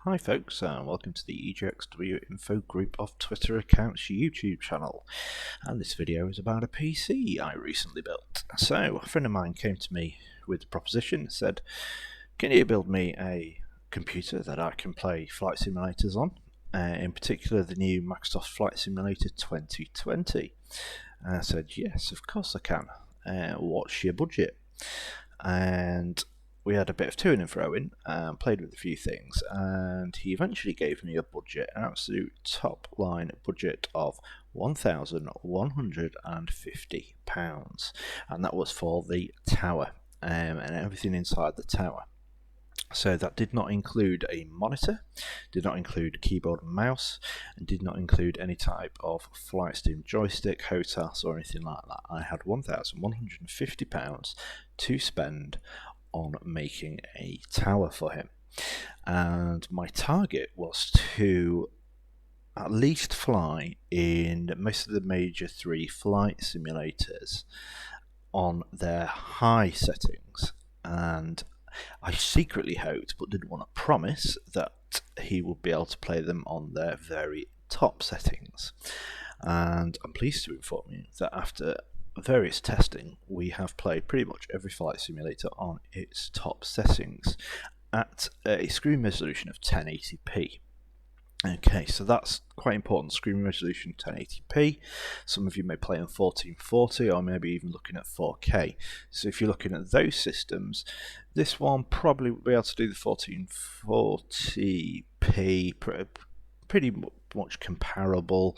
Hi folks, and welcome to the EGXW Info Group of Twitter accounts YouTube channel. And this video is about a PC I recently built. So, a friend of mine came to me with a proposition, said, can you build me a computer that I can play flight simulators on? In particular the new Microsoft Flight Simulator 2020. And I said, yes, of course I can. What's your budget? And we had a bit of to-ing and fro-in and played with a few things, and he eventually gave me a budget, an absolute top line budget of £1,150, and that was for the tower and everything inside the tower. So that did not include a monitor, did not include keyboard and mouse, and did not include any type of flight sim joystick, HOTAS or anything like that. I had £1,150 to spend on making a tower for him, and my target was to at least fly in most of the major 3 flight simulators on their high settings, and I secretly hoped but didn't want to promise that he would be able to play them on their very top settings. And I'm pleased to inform you that after various testing, we have played pretty much every flight simulator on its top settings at a screen resolution of 1080p. Okay, so that's quite important, screen resolution 1080p. Some of you may play in 1440 or maybe even looking at 4K. So if you're looking at those systems, this one probably will be able to do the 1440p, pretty much comparable.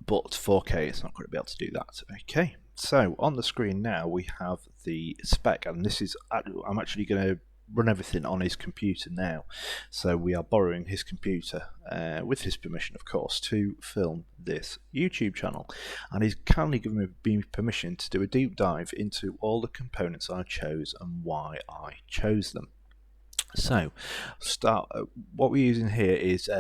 But 4K is not going to be able to do that. Okay, so on the screen now we have the spec, and this is, I'm actually going to run everything on his computer now. So we are borrowing his computer, with his permission of course, to film this YouTube channel. And he's kindly given me permission to do a deep dive into all the components I chose and why I chose them. So, what we're using here is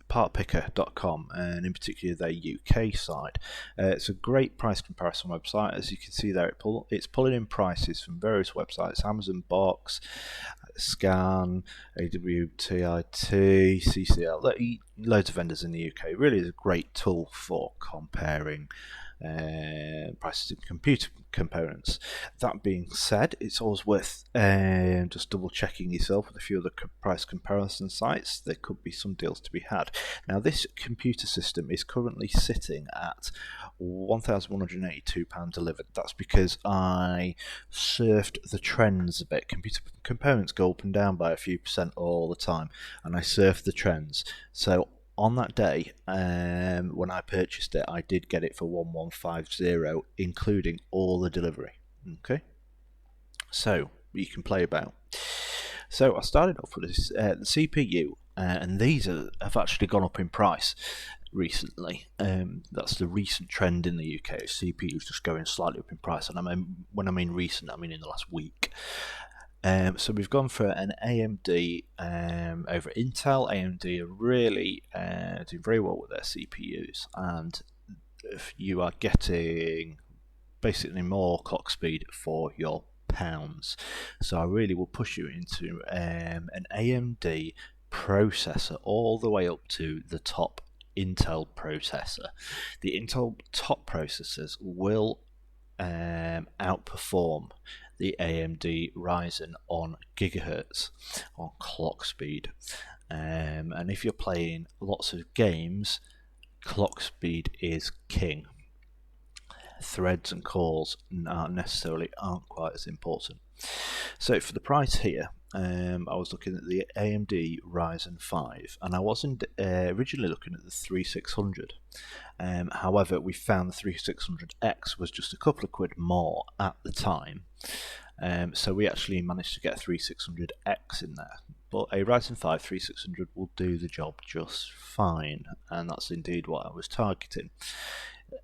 partpicker.com, and in particular their UK side. It's a great price comparison website. As you can see there, it's pulling in prices from various websites: Amazon Box, Scan, AWTIT, CCL, loads of vendors in the UK. It really is a great tool for comparing prices of computer components. That being said, it's always worth just double checking yourself with a few other price comparison sites. There could be some deals to be had. Now, this computer system is currently sitting at £1,182 delivered. That's because I surfed the trends a bit. Computer components go up and down by a few percent all the time, and I surfed the trends. So on that day, when I purchased it, I did get it for 1150, including all the delivery. Okay, so you can play about. So I started off with this, the CPU, and these have actually gone up in price recently. That's the recent trend in the UK. CPUs just going slightly up in price, and when I mean recent, I mean in the last week. So we've gone for an AMD over Intel. AMD are really doing very well with their CPUs, and if you are getting basically more clock speed for your pounds. So I really will push you into an AMD processor all the way up to the top Intel processor. The Intel top processors will outperform the AMD Ryzen on gigahertz, on clock speed. And if you're playing lots of games, clock speed is king. Threads and cores aren't quite as important. So for the price here, I was looking at the AMD Ryzen 5, and I wasn't originally looking at the 3600. However, we found the 3600X was just a couple of quid more at the time, so we actually managed to get a 3600X in there. But a Ryzen 5 3600 will do the job just fine, and that's indeed what I was targeting.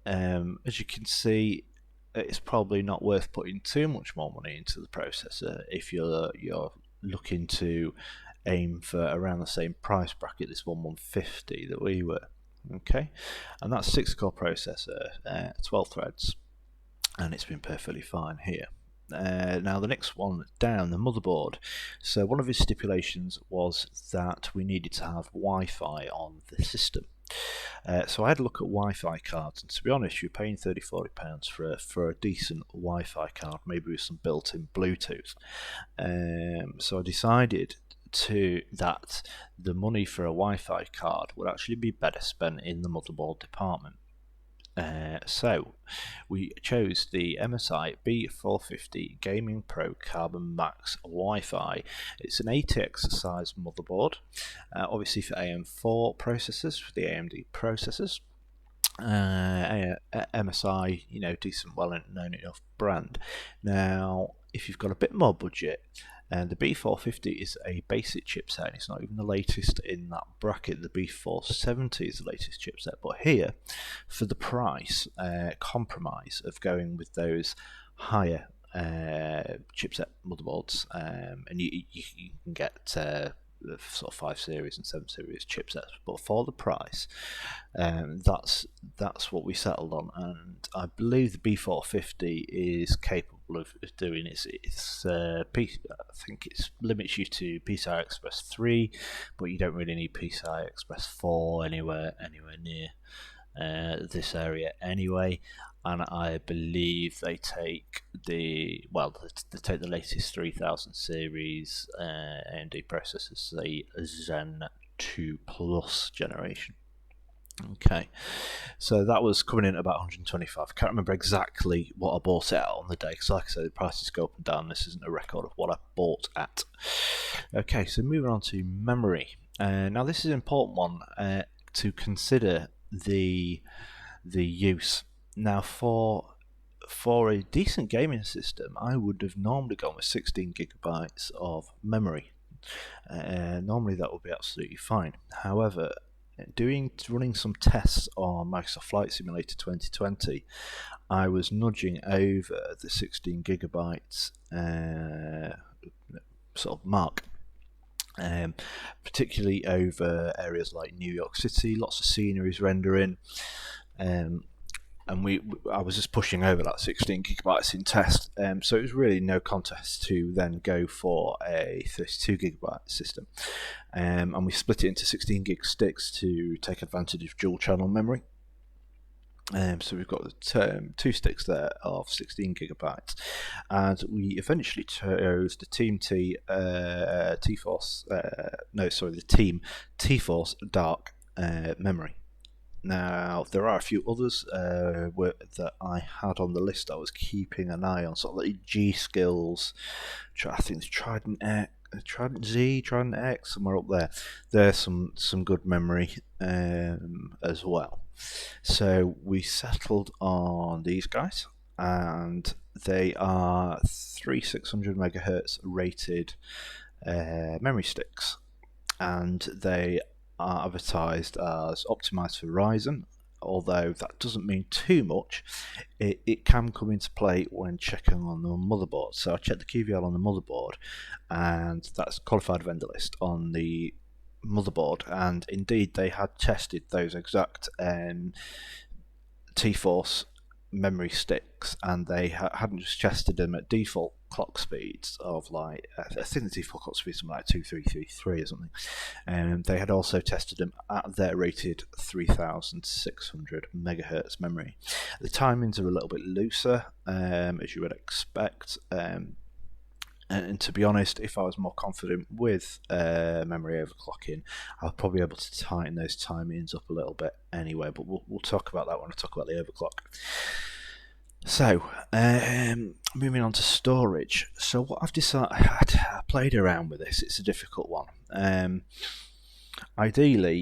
As you can see, it's probably not worth putting too much more money into the processor if you're looking to aim for around the same price bracket, this 1150 that we were. Okay, and that's 6-core processor, 12 threads, and it's been perfectly fine here. Now the next one down, the motherboard. So one of his stipulations was that we needed to have Wi-Fi on the system. So I had a look at Wi-Fi cards, and to be honest, you're paying £30–40 for a decent Wi-Fi card, maybe with some built-in Bluetooth. So I decided that the money for a Wi-Fi card would actually be better spent in the motherboard department. So we chose the MSI B450 Gaming Pro Carbon Max Wi-Fi. It's an ATX size motherboard, obviously for AM4 processors, for the AMD processors. MSI, decent, well-known enough brand. Now, if you've got a bit more budget, and the B450 is a basic chipset, it's not even the latest in that bracket. The B470 is the latest chipset, but here, for the price compromise of going with those higher chipset motherboards, and you can get sort of 5 series and 7 series chipsets, but for the price, that's what we settled on, and I believe the B450 is capable of doing I think it limits you to PCI Express 3, but you don't really need PCI Express 4 anywhere near this area anyway. And I believe they take the latest 3000 series AMD processors, the Zen 2 Plus generation. Okay, so that was coming in at about 125. I can't remember exactly what I bought it at on the day, because like I said, the prices go up and down. This isn't a record of what I bought at. Okay, so moving on to memory. Now this is an important one to consider the use. Now for a decent gaming system, I would have normally gone with 16 gigabytes of memory. Normally that would be absolutely fine. However, running some tests on Microsoft Flight Simulator 2020, I was nudging over the 16 gigabytes sort of mark, particularly over areas like New York City. Lots of sceneries rendering, and I was just pushing over that 16 gigabytes in test, so it was really no contest to then go for a 32 gigabyte system, and we split it into 16 gig sticks to take advantage of dual channel memory. So we've got the 2 sticks there of 16 gigabytes, and we eventually chose the Team T-Force Dark memory. Now, there are a few others that I had on the list I was keeping an eye on, sort of like G-Skills, I think it's Trident Z, Trident X, somewhere up there. There's some good memory as well. So we settled on these guys, and they are 3600 megahertz rated memory sticks, and they are advertised as optimized for Ryzen, although that doesn't mean too much. It can come into play when checking on the motherboard. So I checked the QVL on the motherboard, and that's qualified vendor list on the motherboard, and indeed they had tested those exact T-Force memory sticks, and they hadn't just tested them at default clock speeds of like, I think the default clock speed is something like 2333 or something, and they had also tested them at their rated 3600 megahertz memory. The timings are a little bit looser, as you would expect, and to be honest, if I was more confident with memory overclocking, I'll probably be able to tighten those timings up a little bit anyway, but we'll talk about that when I talk about the overclock. So, moving on to storage. So what I've decided, I played around with this, it's a difficult one. Ideally,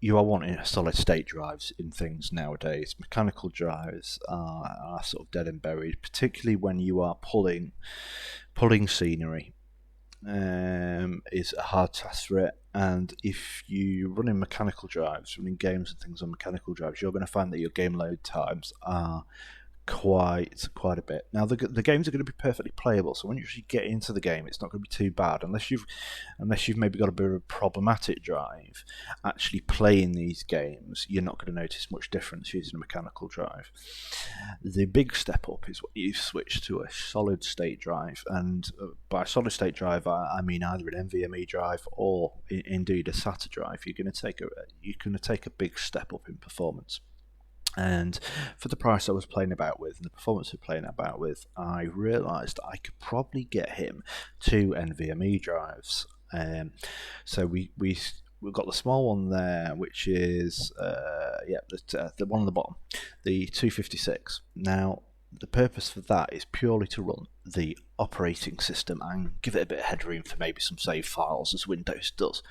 you are wanting solid state drives in things nowadays. Mechanical drives are sort of dead and buried, particularly when you are pulling scenery. Is a hard task for it, and if you running mechanical drives, running games and things on mechanical drives, you're going to find that your game load times are quite a bit. Now the games are going to be perfectly playable, so when you actually get into the game, it's not going to be too bad unless you've maybe got a bit of a problematic drive. Actually playing these games, you're not going to notice much difference using a mechanical drive. The big step up is what you switch to a solid state drive, and by solid state drive I mean either an NVMe drive or indeed a SATA drive. You're going to take a big step up in performance. And for the price I was playing about with and the performance I was playing about with, I realised I could probably get him 2 NVMe drives. So we've got the small one there, which is the one on the bottom, the 256. Now the purpose for that is purely to run the operating system and give it a bit of headroom for maybe some save files, as Windows does.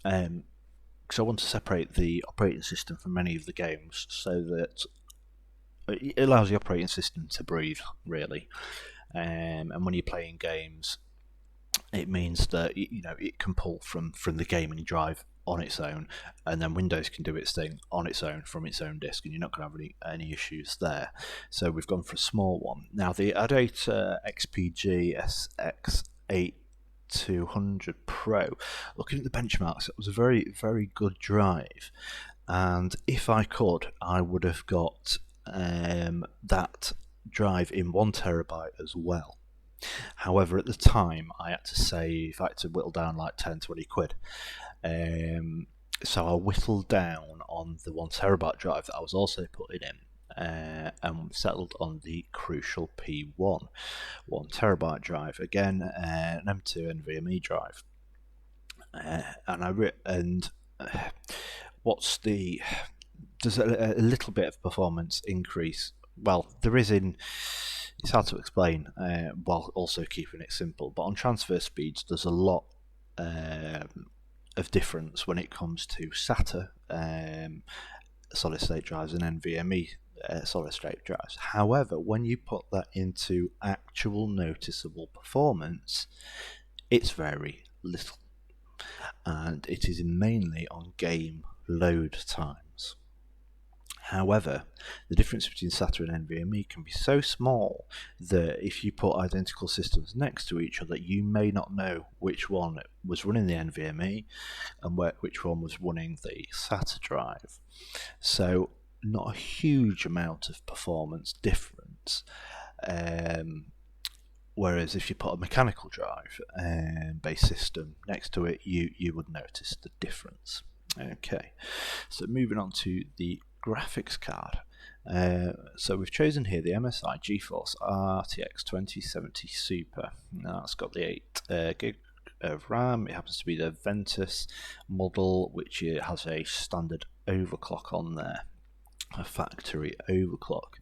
Because I want to separate the operating system from many of the games so that it allows the operating system to breathe, really. And when you're playing games, it means that it can pull from the gaming drive on its own, and then Windows can do its thing on its own from its own disk, and you're not going to have any issues there. So we've gone for a small one. Now the ADATA XPG SX8 200 Pro, looking at the benchmarks, it was a very, very good drive, and if I could, I would have got that drive in 1TB as well. However, at the time I had to whittle down like 10-20 quid, so I whittled down on the 1TB drive that I was also putting in, and settled on the Crucial P1 1TB drive, again an M2 NVMe drive. Does a little bit of performance increase? Well, there is it's hard to explain while also keeping it simple, but on transfer speeds there's a lot of difference when it comes to SATA solid state drives and NVMe solid state drives. However, when you put that into actual noticeable performance, it's very little, and it is mainly on game load times. However, the difference between SATA and NVMe can be so small that if you put identical systems next to each other, you may not know which one was running the NVMe and which one was running the SATA drive. So not a huge amount of performance difference. Whereas if you put a mechanical drive based system next to it, you would notice the difference. Okay, so moving on to the graphics card. So we've chosen here the MSI GeForce RTX 2070 Super. Now it's got the 8 gig of RAM. It happens to be the VENTUS model, which has a standard overclock on there, a factory overclock.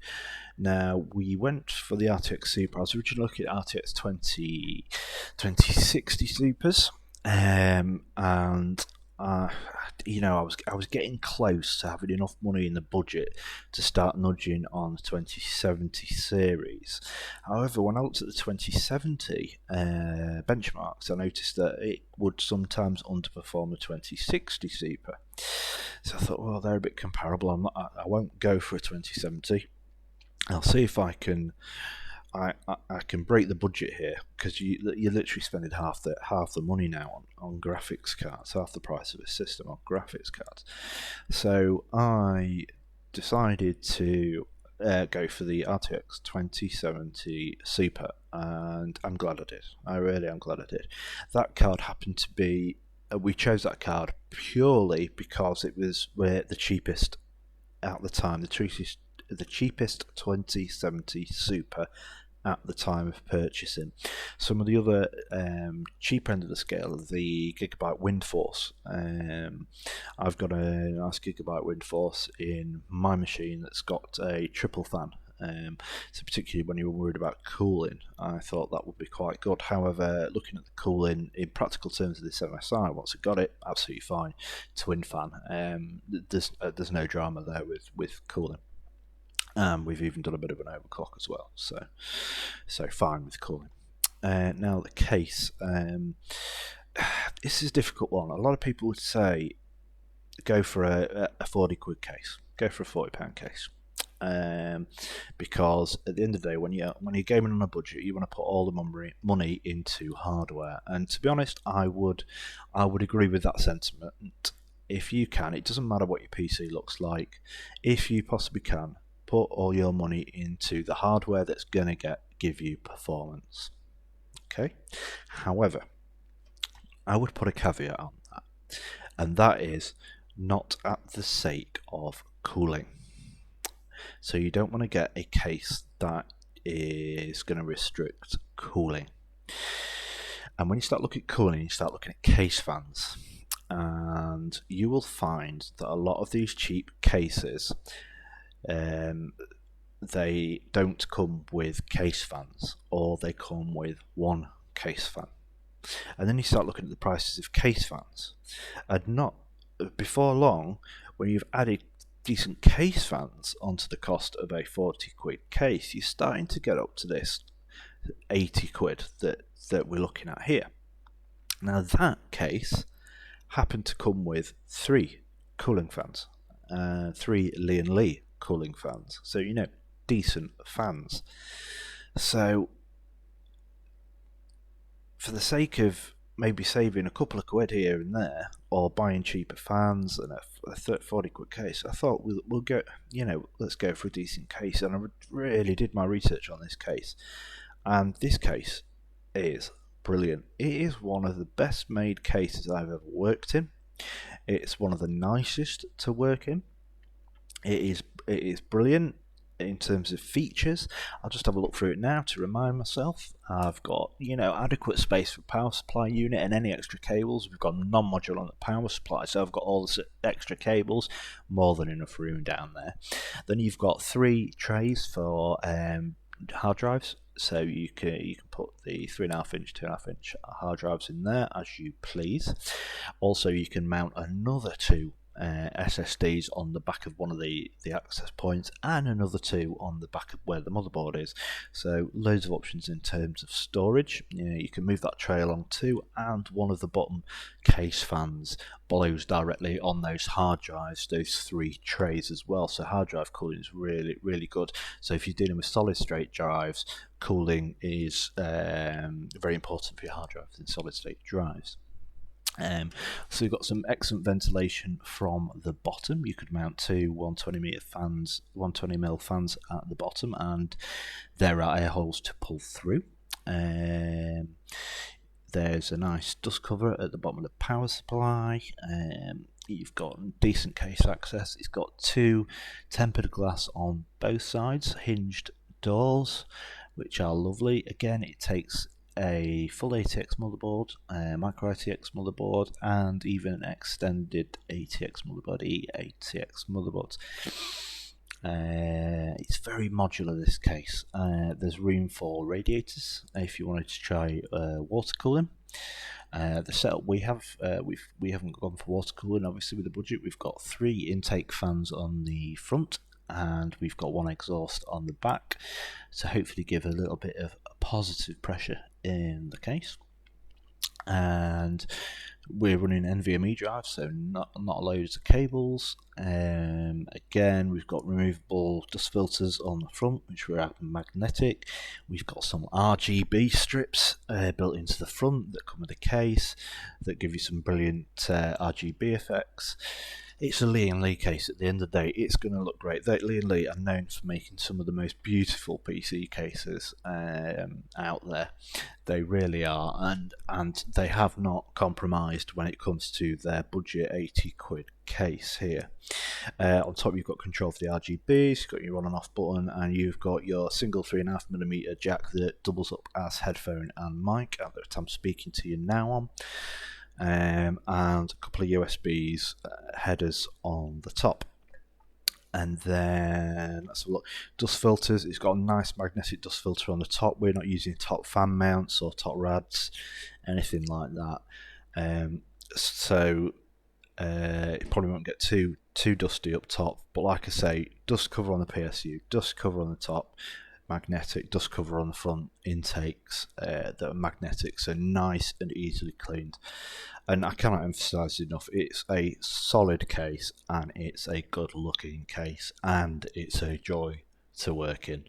Now we went for the RTX Super. I was originally looking at RTX 2060 Supers, and I was getting close to having enough money in the budget to start nudging on the 2070 series. However, when I looked at the 2070 benchmarks, I noticed that it would sometimes underperform the 2060 Super. So I thought, well, they're a bit comparable. I won't go for a 2070. I'll see if I can break the budget here, because you're literally spending half the money now on graphics cards, half the price of a system on graphics cards. So I decided to go for the RTX 2070 Super, and I'm glad I did. I really am glad I did. That card happened to be, we chose that card purely because it was the cheapest at the time, the cheapest 2070 Super at the time of purchasing. Some of the other cheaper end of the scale are the Gigabyte Windforce. I've got a nice Gigabyte Windforce in my machine that's got a triple fan. So particularly when you were worried about cooling, I thought that would be quite good. However, looking at the cooling in practical terms of this MSI, once I got it, absolutely fine. Twin fan. There's no drama there with cooling. We've even done a bit of an overclock as well, so fine with cooling. Now the case, this is a difficult one. A lot of people would say go for a 40 quid case, go for a £40 case. because at the end of the day, when you're gaming on a budget, you want to put all the money into hardware. And to be honest, I would agree with that sentiment. If you can, it doesn't matter what your PC looks like. If you possibly can, put all your money into the hardware that's going to give you performance. Okay. However, I would put a caveat on that, and that is not at the sake of cooling. So you don't want to get a case that is going to restrict cooling. And when you start looking at cooling, you start looking at case fans, and you will find that a lot of these cheap cases, they don't come with case fans, or they come with one case fan. And then you start looking at the prices of case fans, and not before long, when you've added decent case fans onto the cost of a 40 quid case, you're starting to get up to this 80 quid that we're looking at here. Now that case happened to come with 3 cooling fans, 3 Lian cooling fans, so you know, decent fans. So for the sake of maybe saving a couple of quid here and there, or buying cheaper fans and a 40 quid case, I thought we'll go, you know, let's go for a decent case. And I really did my research on this case, and this case is brilliant. It is one of the best made cases I've ever worked in. It's one of the nicest to work in. It is brilliant in terms of features. I'll just have a look through it now to remind myself. I've got, you know, adequate space for power supply unit and any extra cables. We've got non-module on the power supply, so I've got all the extra cables, more than enough room down there. Then you've got 3 trays for hard drives, so you can put the 3.5 inch, 2.5 inch hard drives in there as you please. Also, you can mount another 2 SSDs on the back of one of the access points, and another 2 on the back of where the motherboard is. So loads of options in terms of storage. You can move that tray along too, and one of the bottom case fans blows directly on those hard drives, those 3 trays as well. So hard drive cooling is really, really good. So if you're dealing with solid state drives, cooling is very important for your hard drives and solid state drives. So you've got some excellent ventilation from the bottom. You could mount 2 120mm fans at the bottom, and there are air holes to pull through. There's a nice dust cover at the bottom of the power supply. You've got decent case access. It's got 2 tempered glass on both sides, hinged doors, which are lovely. Again, it takes a full ATX motherboard, micro ATX motherboard, and even an extended ATX motherboard, ATX motherboards. It's very modular, this case. There's room for radiators if you wanted to try water cooling. The setup we have, we haven't gone for water cooling, obviously, with the budget. We've got 3 intake fans on the front, and we've got 1 exhaust on the back, to hopefully give a little bit of positive pressure in the case. And we're running NVMe drives, so not loads of cables. Again, we've got removable dust filters on the front, which are magnetic. We've got some RGB strips built into the front that come with the case that give you some brilliant RGB effects. It's a Lian case. At the end of the day, it's going to look great. Lian are known for making some of the most beautiful PC cases out there. They really are, and they have not compromised when it comes to their budget 80 quid case here. On top, you've got control for the RGBs, you've got your on and off button, and you've got your single 3.5mm jack that doubles up as headphone and mic that I'm speaking to you now on. And a couple of USBs headers on the top. And then let's have a look. Dust filters. It's got a nice magnetic dust filter on the top. We're not using top fan mounts or top rads, anything like that. So it probably won't get too dusty up top. But like I say, dust cover on the PSU, dust cover on the top, magnetic dust cover on the front intakes that are magnetic, so nice and easily cleaned. And I cannot emphasize enough, it's a solid case, and it's a good looking case, and it's a joy to work in.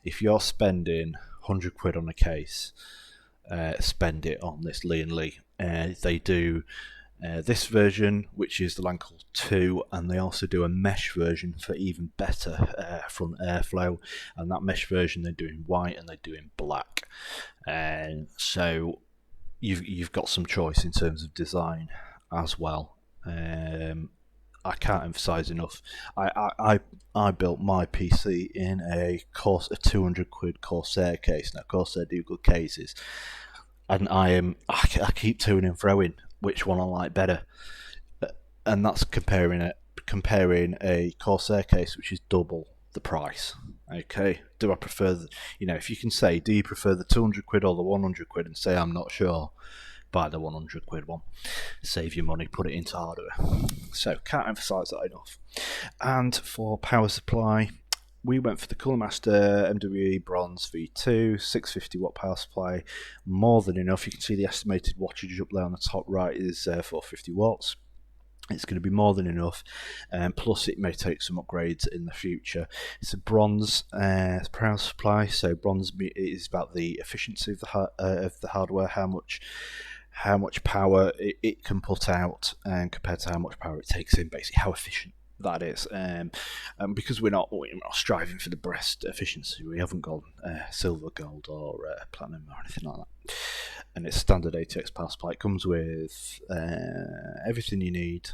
If you're spending 100 quid on a case, spend it on this Lian. They do this version, which is the LANCOOL 2, and they also do a mesh version for even better front airflow, and that mesh version they do in white and they do in black, and so you've got some choice in terms of design as well. I can't emphasize enough. I built my PC in a 200 quid Corsair case. Now Corsair do good cases, and I keep to and froing which one I like better, and that's comparing a Corsair case which is double the price. Okay, do I prefer if you can say, do you prefer the 200 quid or the 100 quid, and say I'm not sure, buy the 100 quid one, save your money, put it into hardware. So can't emphasize that enough. And for power supply, we went for the Cooler Master MWE Bronze V2, 650 watt power supply, more than enough. You can see the estimated wattage up there on the top right is 450 watts. It's going to be more than enough, plus it may take some upgrades in the future. It's a bronze power supply, so bronze is about the efficiency of the hardware, how much power it can put out, and compared to how much power it takes in, basically how efficient that is. Because we're not striving for the best efficiency, we haven't gone silver, gold, or platinum or anything like that. And it's standard ATX power supply. It comes with everything you need,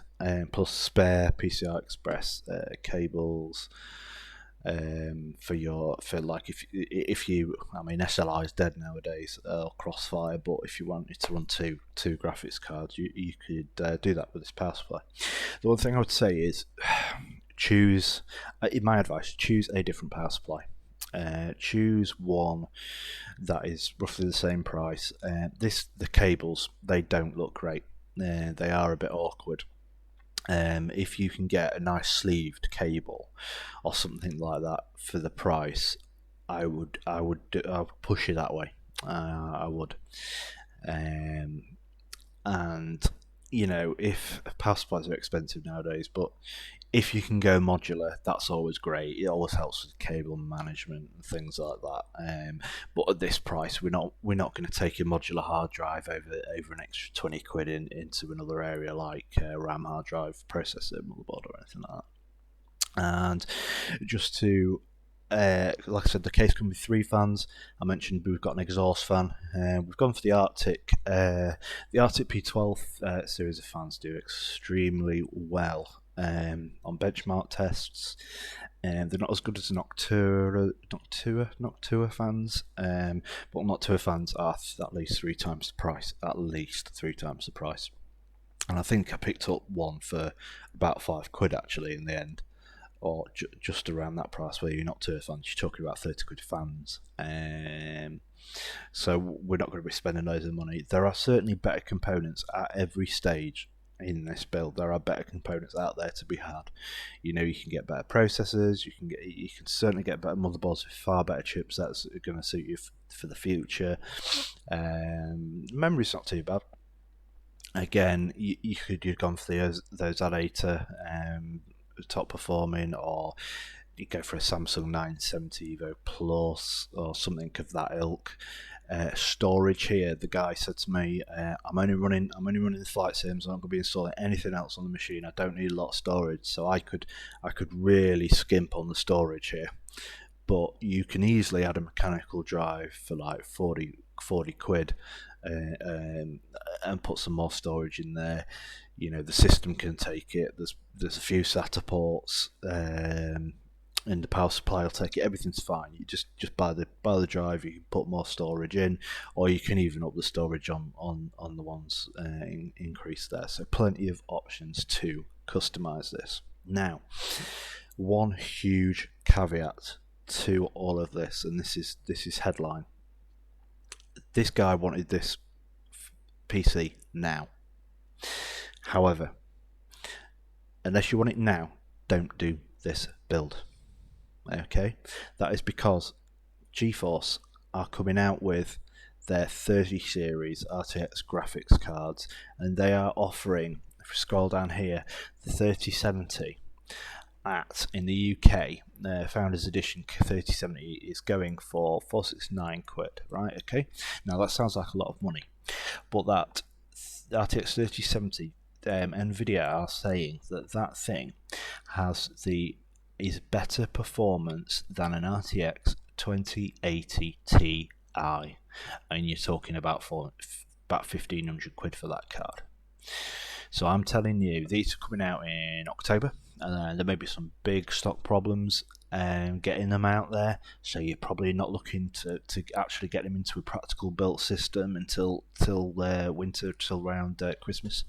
plus spare PCI Express cables if you SLI is dead nowadays, or Crossfire, but if you wanted to run two graphics cards, you could do that with this power supply. The one thing I would say is choose, in my advice, choose a different power supply. Choose one that is roughly the same price. The cables, they don't look great. They are a bit awkward. If you can get a nice sleeved cable or something like that for the price, I would push it that way. I would. And if power supplies are expensive nowadays, but if you can go modular, that's always great. It always helps with cable management and things like that. But at this price, we're not going to take a modular hard drive over an extra 20 quid into another area like RAM hard drive, processor, motherboard, or anything like that. And just to like I said, the case comes with 3 fans. I mentioned we've got an exhaust fan. We've gone for the Arctic. The Arctic P12 series of fans do extremely well on benchmark tests. They're not as good as Noctua fans, but Noctua fans are at least 3 times the price. At least 3 times the price. And I think I picked up one for about 5 quid actually in the end, or just around that price, where you're not Noctua fans, you're talking about 30 quid fans. So we're not going to be spending loads of money. There are certainly better components at every stage in this build. There are better components out there to be had. You can get better processors, you can certainly get better motherboards with far better chips that's going to suit you for the future. Memory's not too bad. Again, you'd gone for those ADATA top performing, or you go for a Samsung 970 Evo Plus or something of that ilk. Storage here, the guy said to me, I'm only running the flight sims, I'm not going to be installing anything else on the machine, I don't need a lot of storage. So I could really skimp on the storage here, but you can easily add a mechanical drive for like 40 quid and put some more storage in there. The system can take it. There's a few SATA ports, and the power supply will take it. Everything's fine. You just buy the drive. You can put more storage in, or you can even up the storage on the ones increase there. So plenty of options to customize this. Now, one huge caveat to all of this, and this is headline. This guy wanted this PC now. However, unless you want it now, don't do this build. Okay, that is because GeForce are coming out with their 30 series RTX graphics cards, and they are offering, if we scroll down here, the 3070 in the UK, Founders Edition 3070 is going for 469 quid, right? Okay, now that sounds like a lot of money, but that RTX 3070, Nvidia are saying that thing is better performance than an RTX 2080 Ti, and you're talking about 1,500 quid for that card. So I'm telling you, these are coming out in October, and there may be some big stock problems getting them out there, so you're probably not looking to actually get them into a practical built system until winter, till around Christmas.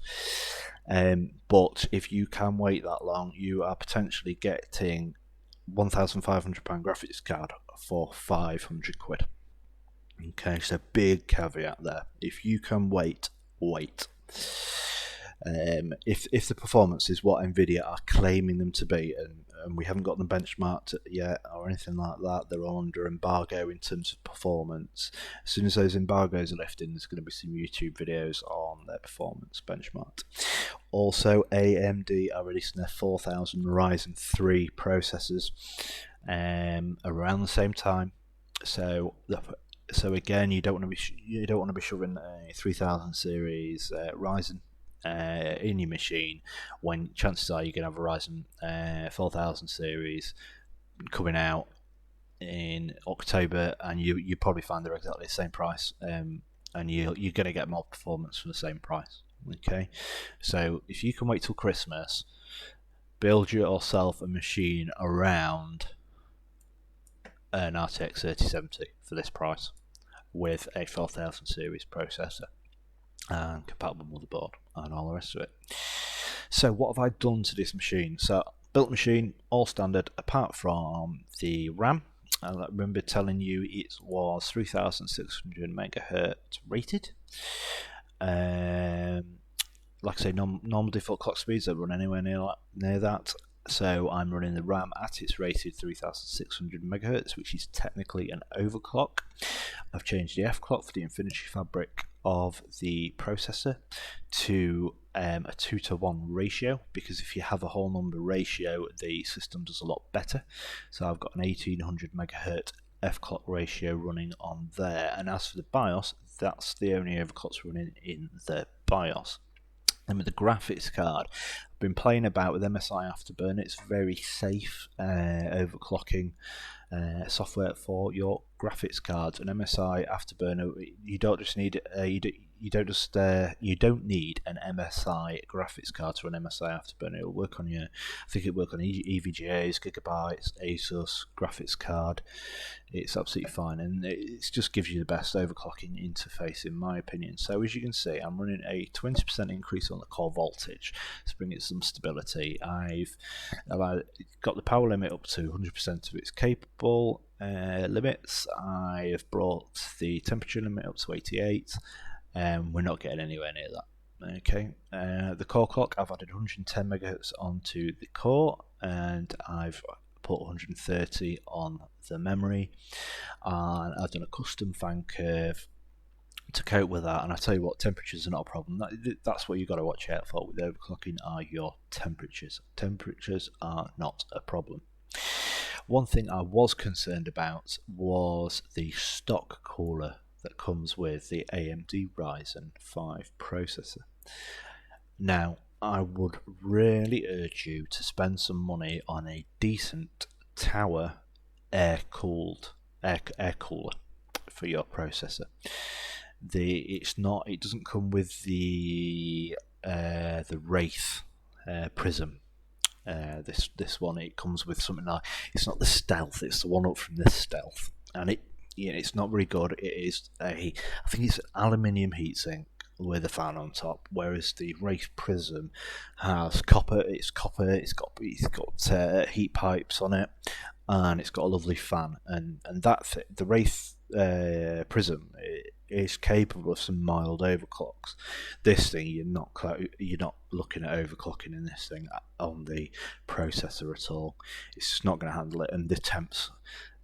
But if you can wait that long, you are potentially getting £1,500 graphics card for 500 quid. Okay, so big caveat there. If you can wait. If the performance is what Nvidia are claiming them to be, and we haven't got them benchmarked yet or anything like that, they're all under embargo in terms of performance. As soon as those embargoes are lifted, there's going to be some YouTube videos on their performance benchmarked. Also, AMD are releasing their 4000 Ryzen 3 processors around the same time. So again, you don't want to be shoving a 3000 series Ryzen in your machine when chances are you're going to have a Ryzen 4000 series coming out in October, and you probably find they're exactly the same price, and you're going to get more performance for the same price. Okay, so if you can wait till Christmas, build yourself a machine around an RTX 3070 for this price with a 4000 series processor and compatible motherboard and all the rest of it. So what have I done to this machine? So built machine, all standard apart from the RAM. I remember telling you it was 3600 megahertz rated. Like I say, normal default clock speeds don't run anywhere near that. So I'm running the RAM at its rated 3600 megahertz, which is technically an overclock. I've changed the F-clock for the Infinity fabric of the processor to a 2-to-1 ratio, because if you have a whole number ratio, the system does a lot better. So I've got an 1800 megahertz F-clock ratio running on there. And as for the BIOS, that's the only overclocks running in the BIOS. And with the graphics card, I've been playing about with MSI Afterburner. It's very safe overclocking software for your graphics cards. And MSI Afterburner, you don't just need you don't need an MSI graphics card to run MSI Afterburner. It'll work on I think it'll work on EVGAs, Gigabytes, Asus graphics card. It's absolutely fine, and it just gives you the best overclocking interface in my opinion. So as you can see, I'm running a 20% increase on the core voltage to bring it some stability. I've got the power limit up to 100% of its capable limits. I have brought the temperature limit up to 88. We're not getting anywhere near that. Okay, the core clock, I've added 110 megahertz onto the core, and I've put 130 on the memory, and I've done a custom fan curve to cope with that. And I tell you what, temperatures are not a problem. That's what you've got to watch out for with overclocking, are your temperatures. Temperatures are not a problem. One thing I was concerned about was the stock cooler that comes with the AMD Ryzen 5 processor. Now, I would really urge you to spend some money on a decent tower air cooler for your processor. It doesn't come with the Wraith Prism. This one, it comes with something like, it's not the Stealth, it's the one up from this Stealth, and it's not very good. It is I think it's an aluminium heatsink with a fan on top, whereas the Wraith Prism has copper. It's got heat pipes on it, and it's got a lovely fan. And the Wraith Prism is capable of some mild overclocks. This thing, you're not looking at overclocking in this thing on the processor at all. It's just not going to handle it, and the temps.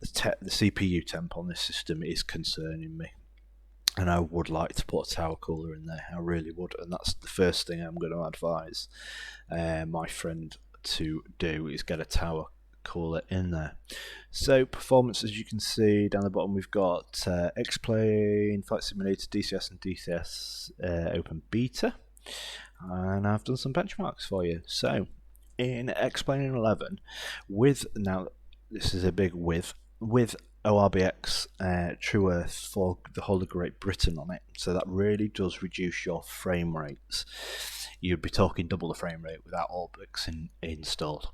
The CPU temp on this system is concerning me. And I would like to put a tower cooler in there, I really would, and that's the first thing I'm going to advise my friend to do, is get a tower cooler in there. So performance, as you can see down the bottom, we've got X-Plane, Flight Simulator, DCS and DCS Open Beta, and I've done some benchmarks for you. So in X-Plane 11, with, now this is a big with ORBX True Earth for the whole of Great Britain on it, so that really does reduce your frame rates. You'd be talking double the frame rate without ORBX installed.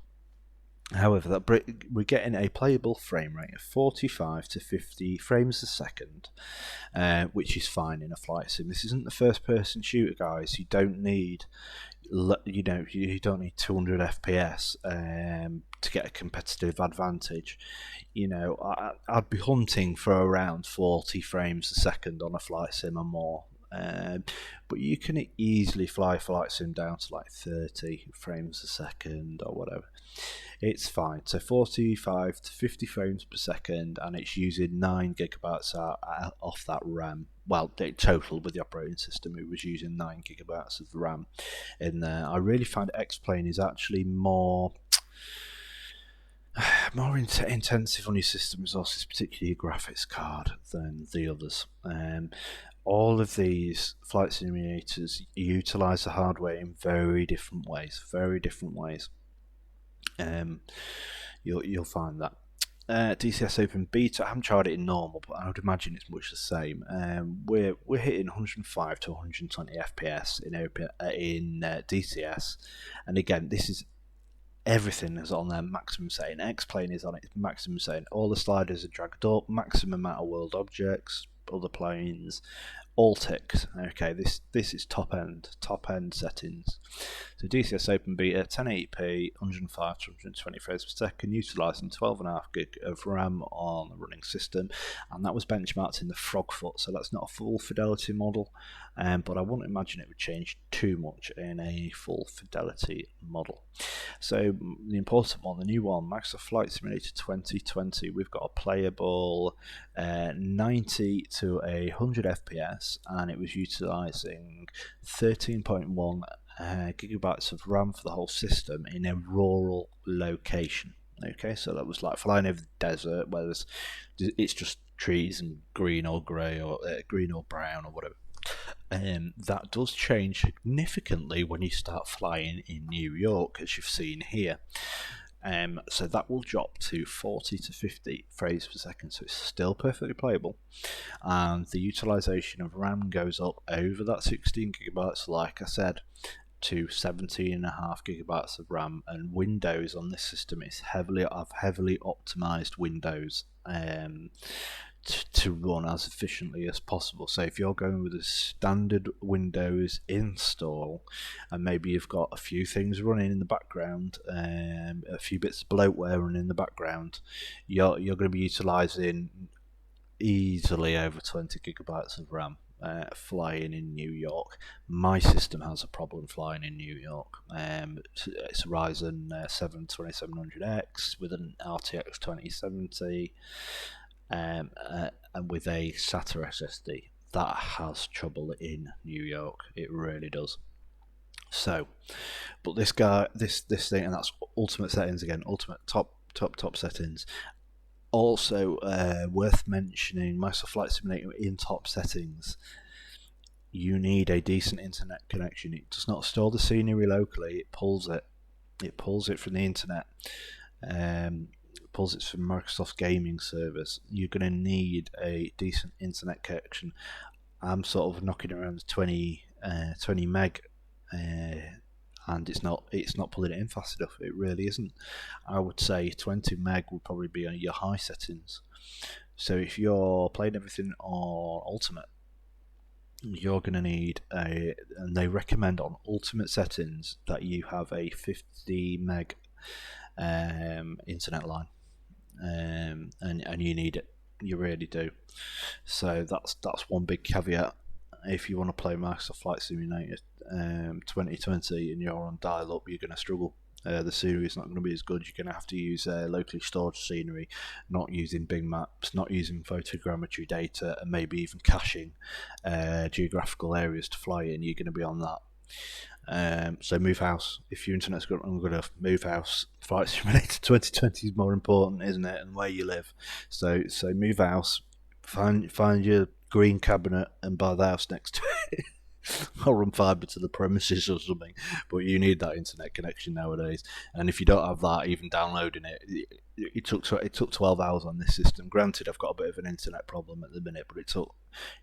However, we're getting a playable frame rate of 45 to 50 frames a second, which is fine in a flight sim. This isn't the first-person shooter, guys. You don't need, you don't need 200 FPS to get a competitive advantage. I'd be hunting for around 40 frames a second on a flight sim or more. But you can easily fly flight sim down to like 30 frames a second or whatever. It's fine. So 45 to 50 frames per second, and it's using 9 gigabytes off that RAM. Well, total with the operating system, it was using 9 gigabytes of RAM in there. I really find X-Plane is actually more intensive on your system resources, particularly your graphics card, than the others. All of these flight simulators utilise the hardware in very different ways. You'll find that. DCS Open Beta, I haven't tried it in normal, but I would imagine it's much the same. We're hitting 105 to 120 FPS in DCS, and again, this is everything is on their maximum setting. X-Plane is on its maximum setting. All the sliders are dragged up, maximum amount of world objects, other planes, all ticks. Okay, this is top end settings. So DCS Open Beta 1080p, 105 to 120 frames per second, utilising 12.5 gig of RAM on the running system, and that was benchmarked in the Frogfoot. So that's not a full fidelity model, but I wouldn't imagine it would change too much in a full fidelity model. So the important one, the new one, Microsoft Flight Simulator 2020, we've got a playable 90 to 100 FPS, and it was utilising 13.1 gigabytes of RAM for the whole system in a rural location. Okay, so that was like flying over the desert where it's just trees and green or grey or green or brown or whatever. That does change significantly when you start flying in New York, as you've seen here. So that will drop to 40 to 50 frames per second, so it's still perfectly playable, and the utilisation of RAM goes up over that 16 gigabytes, like I said, to 17.5 gigabytes of RAM. And Windows on this system is heavily optimized Windows to run as efficiently as possible. So if you're going with a standard Windows install, and maybe you've got a few things running in the background, a few bits of bloatware running in the background, you're going to be utilizing easily over 20 gigabytes of RAM flying in New York. My system has a problem flying in New York. It's a Ryzen 7 2700X with an RTX 2070 and with a SATA SSD. That has trouble in New York, it really does. So, but this thing, and that's ultimate settings again, ultimate top settings. Also worth mentioning, Microsoft Flight Simulator in top settings, you need a decent internet connection. It does not store the scenery locally, it pulls it from the internet, pulls it from Microsoft's gaming service. You're going to need a decent internet connection. I'm sort of knocking around 20 meg, and it's not pulling it in fast enough. It really isn't. I would say 20 meg would probably be on your high settings. So if you're playing everything on ultimate, you're going to need and they recommend on ultimate settings that you have a 50 meg internet line, and you need it. You really do. So that's one big caveat. If you want to play Microsoft Flight Simulator 2020 and you're on dial-up, you're going to struggle. The scenery is not going to be as good. You're going to have to use locally stored scenery, not using big maps, not using photogrammetry data, and maybe even caching geographical areas to fly in. You're going to be on that. So move house. If your internet's good enough, move house. Flight Simulator 2020 is more important, isn't it? And where you live. So move house. Find your green cabinet and buy the house next to it. I'll run fibre to the premises or something, but you need that internet connection nowadays. And if you don't have that, even downloading it took 12 hours on this system. Granted, I've got a bit of an internet problem at the minute, but it took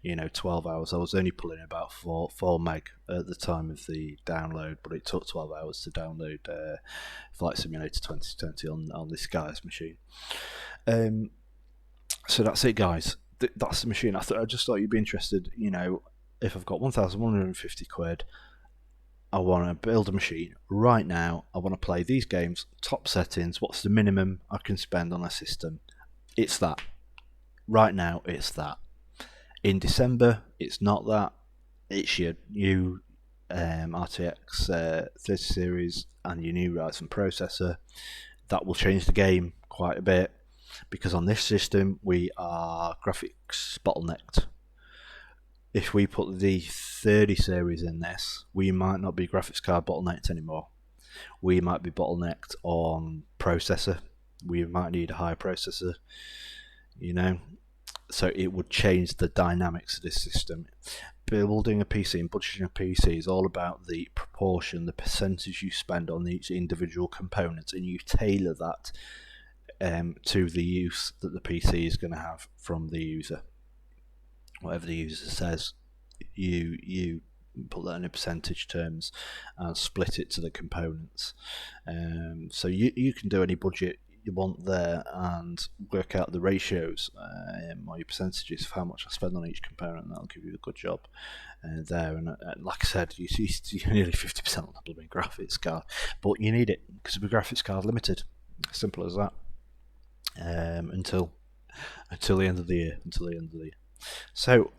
12 hours. I was only pulling about 4 meg at the time of the download, but it took 12 hours to download Flight Simulator 2020 on this guy's machine. So that's it, guys. That's the machine. I just thought you'd be interested. If I've got 1,150 quid, I want to build a machine right now. I want to play these games, top settings. What's the minimum I can spend on a system? It's that. Right now, it's that. In December, it's not that. It's your new RTX 30 series and your new Ryzen processor. That will change the game quite a bit, because on this system we are graphics bottlenecked. If we put the 30 series in this, we might not be graphics card bottlenecked anymore. We might be bottlenecked on processor. We might need a higher processor, So it would change the dynamics of this system. Building a PC and budgeting a PC is all about the proportion, the percentage you spend on each individual component, and you tailor that to the use that the PC is going to have from the user. Whatever the user says, you put that in percentage terms and split it to the components. So you can do any budget you want there and work out the ratios or your percentages of how much I spend on each component. That'll give you a good job there. And like I said, you're nearly 50% on the blooming graphics card, but you need it because the graphics card limited. Simple as that. Until the end of the year. So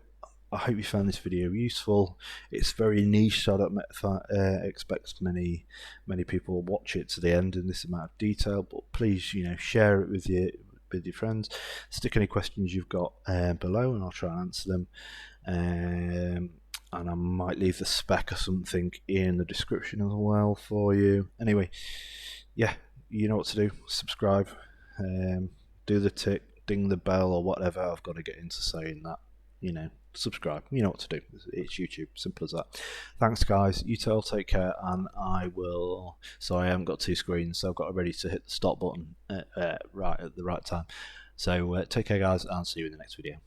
I hope you found this video useful. It's very niche, so I don't expect many people will watch it to the end in this amount of detail. But please, share it with your friends. Stick any questions you've got below, and I'll try and answer them. And I might leave the spec or something in the description as well for you. Anyway, yeah, you know what to do. Subscribe, do the tick, ding the bell, or whatever. I've got to get into saying that. Subscribe. You know what to do. It's YouTube. Simple as that. Thanks, guys. You all take care, and I will. Sorry, I haven't got two screens, so I've got ready to hit the stop button right at the right time. So take care, guys, and see you in the next video.